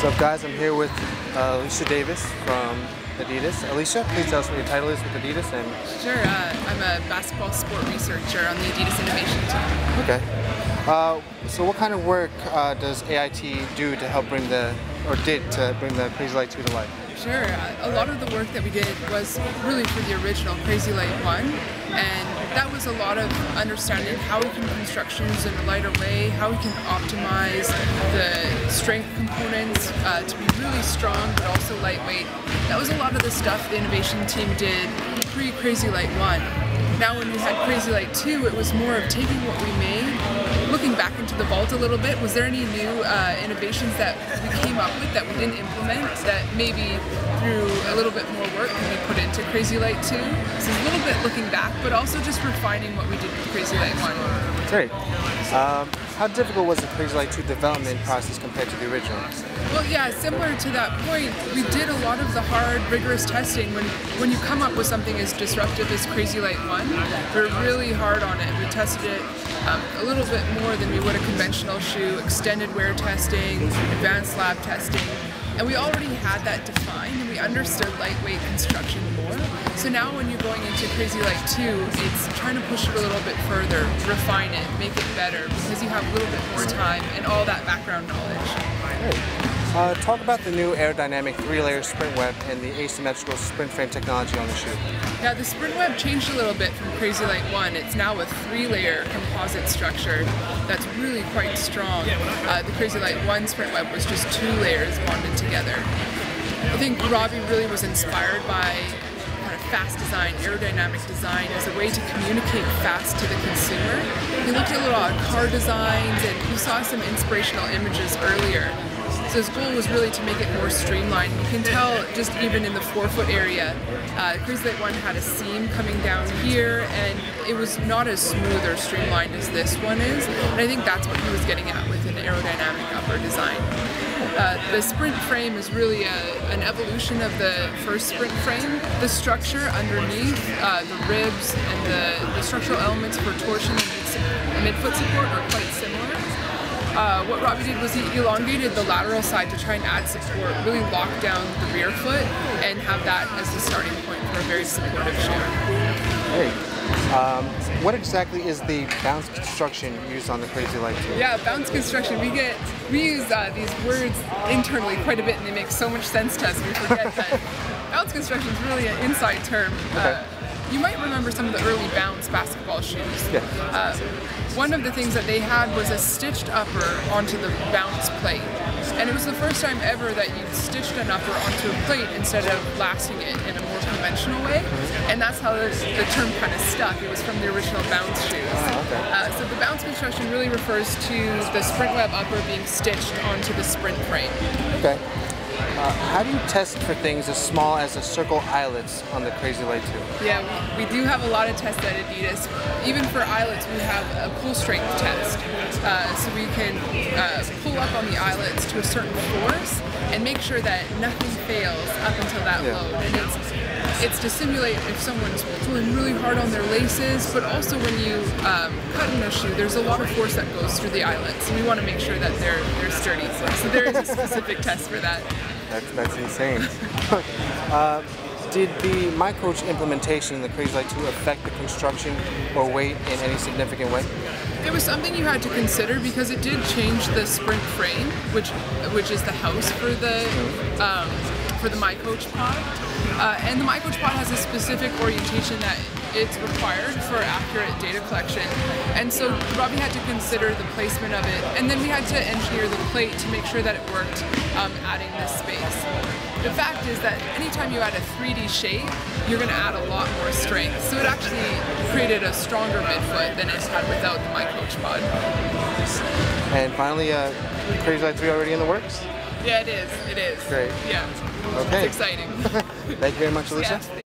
What's up, guys? I'm here with Elysia Davis from Adidas. Elysia, please tell us what your title is with Adidas. And Sure, I'm a basketball sport researcher on the Adidas innovation team. Okay. So what kind of work does a.I.T do to help bring the Crazy Light 2 to life? Sure, a lot of the work that we did was really for the original Crazy Light 1, and that was a lot of understanding how we can construct shoes in a lighter way, how we can optimize the strength components to be really strong but also lightweight. That was a lot of the stuff the innovation team did pre-Crazy Light 1. Now when we had Crazy Light 2, it was more of taking what we made, looking back into the vault a little bit. Was there any new innovations that we came up with that we didn't implement that maybe through a little bit more work can be put into Crazy Light 2? So it's a little bit looking back, but also just refining what we did with Crazy Light 1. Great. How difficult was the Crazy Light 2 development process compared to the original? Well, yeah, similar to that point, we did a lot of the hard, rigorous testing. When you come up with something as disruptive as Crazy Light 1, we're really hard on it. We tested it a little bit more than we would a conventional shoe, extended wear testing, advanced lab testing, and we already had that defined and we understood lightweight construction more. So now when you're going into Crazy Light 2, it's trying to push it a little bit further, refine it, make it better, because you have a little bit more time and all that background knowledge. Great. Talk about the new aerodynamic 3-layer sprint web and the asymmetrical sprint frame technology on the shoe. Yeah, the sprint web changed a little bit from Crazy Light 1. It's now a 3-layer composite structure that's really quite strong. The Crazy Light 1 sprint web was just 2 layers bonded together. I think Robbie really was inspired by kind of fast design, aerodynamic design as a way to communicate fast to the consumer. He looked at a lot of car designs and you saw some inspirational images earlier. So his goal was really to make it more streamlined. You can tell just even in the forefoot area, Crazy Light 1 had a seam coming down here and it was not as smooth or streamlined as this one is. And I think that's what he was getting at with an aerodynamic upper design. The sprint frame is really an evolution of the first sprint frame. The structure underneath, the ribs and the structural elements for torsion and midfoot support are quite similar. What Robbie did was he elongated the lateral side to try and add support, really lock down the rear foot and have that as the starting point for a very supportive shoe. Great. What exactly is the bounce construction used on the Crazy Light 2? Yeah, bounce construction. We use these words internally quite a bit and they make so much sense to us we forget that bounce construction is really an inside term. Okay. You might remember some of the early bounce basketball shoes. Yeah. One of the things that they had was a stitched upper onto the bounce plate. And it was the first time ever that you stitched an upper onto a plate instead of lasting it in a more conventional way. And that's how the term kind of stuck. It was from the original bounce shoes. Okay. So the bounce construction really refers to the sprint web upper being stitched onto the sprint frame. Okay. How do you test for things as small as the circle eyelets on the Crazy Light 2? Yeah, we do have a lot of tests at Adidas. Even for eyelets, we have a pull strength test. So we can pull up on the eyelets to a certain force and make sure that nothing fails up until that load. And it's to simulate if someone's pulling really hard on their laces, but also when you cut in a shoe, there's a lot of force that goes through the eyelets. And we want to make sure that they're sturdy. So there is a specific test for that. That's insane. Did the MyCoach implementation in the Crazy Light 2 affect the construction or weight in any significant way? It was something you had to consider because it did change the sprint frame, which is the house for the MyCoach pod. And the MyCoach pod has a specific orientation that it's required for accurate data collection. And so Robbie had to consider the placement of it, and then we had to engineer the plate to make sure that it worked, adding this space. The fact is that anytime you add a 3D shape, you're going to add a lot more strength. So it actually created a stronger midfoot than it had without the MyCoach pod. And finally, Crazy Light 3 already in the works? Yeah, it is. It is. Great. Yeah. Okay. It's exciting. Thank you very much, Elysia. Yeah.